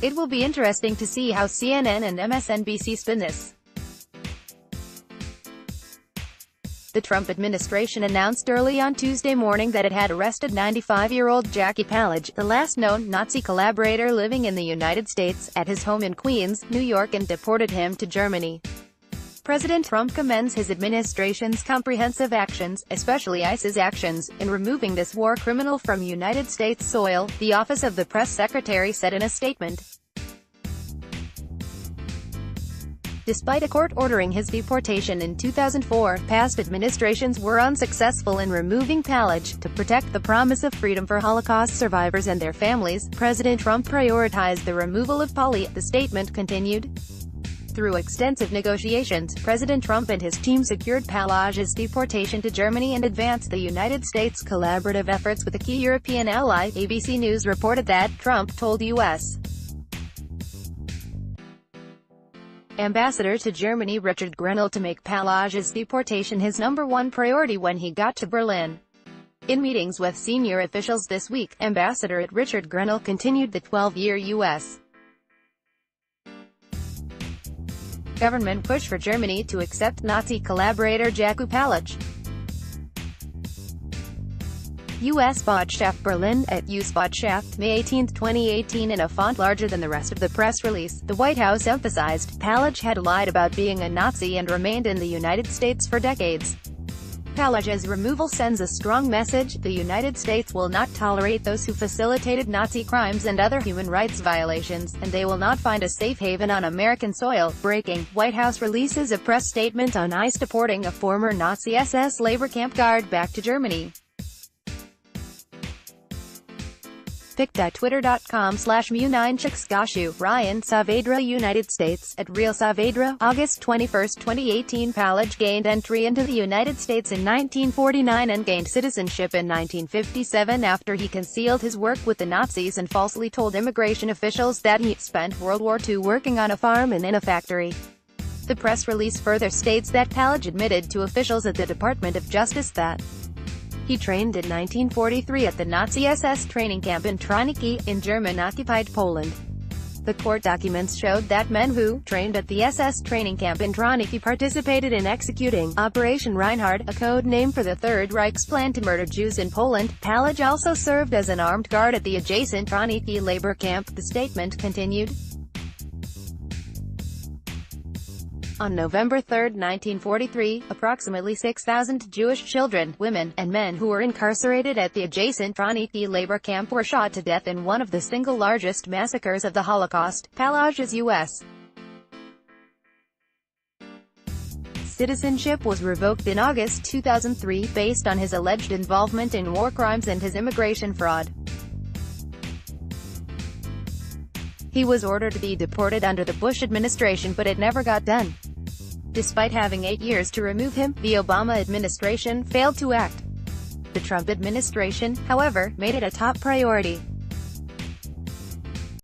It will be interesting to see how CNN and MSNBC spin this. The Trump administration announced early on Tuesday morning that it had arrested 95-year-old Jackie Palage, the last known Nazi collaborator living in the United States, at his home in Queens, New York, and deported him to Germany. President Trump commends his administration's comprehensive actions, especially ICE's actions, in removing this war criminal from United States soil, the Office of the Press Secretary said in a statement. Despite a court ordering his deportation in 2004, past administrations were unsuccessful in removing Palage. To protect the promise of freedom for Holocaust survivors and their families, President Trump prioritized the removal of Palage, the statement continued. Through extensive negotiations, President Trump and his team secured Palage's deportation to Germany and advanced the United States' collaborative efforts with a key European ally. ABC News reported that Trump told U.S. Ambassador to Germany Richard Grenell to make Palage's deportation his #1 priority when he got to Berlin. In meetings with senior officials this week, Ambassador Richard Grenell continued the 12-year U.S. government push for Germany to accept Nazi collaborator Jackie Palage. U.S. Botschaft Berlin, at US Botschaft, May 18, 2018. In a font larger than the rest of the press release, the White House emphasized, Palage had lied about being a Nazi and remained in the United States for decades. Palage's removal sends a strong message: the United States will not tolerate those who facilitated Nazi crimes and other human rights violations, and they will not find a safe haven on American soil. Breaking: White House releases a press statement on ICE deporting a former Nazi SS labor camp guard back to Germany. pic.twitter.com/mu9chikskashu, Ryan Saavedra, United States, at Real Saavedra, August 21, 2018. Palage gained entry into the United States in 1949 and gained citizenship in 1957 after he concealed his work with the Nazis and falsely told immigration officials that he spent World War II working on a farm and in a factory. The press release further states that Palage admitted to officials at the Department of Justice that he trained in 1943 at the Nazi SS training camp in Troniki, in German-occupied Poland. The court documents showed that men who trained at the SS training camp in Troniki participated in executing Operation Reinhard, a code name for the Third Reich's plan to murder Jews in Poland. Palage also served as an armed guard at the adjacent Troniki labor camp, the statement continued. On November 3, 1943, approximately 6,000 Jewish children, women, and men who were incarcerated at the adjacent Troniki labor camp were shot to death in one of the single largest massacres of the Holocaust. Palage's U.S. citizenship was revoked in August 2003 based on his alleged involvement in war crimes and his immigration fraud. He was ordered to be deported under the Bush administration, but it never got done. Despite having 8 years to remove him, the Obama administration failed to act. The Trump administration, however, made it a top priority.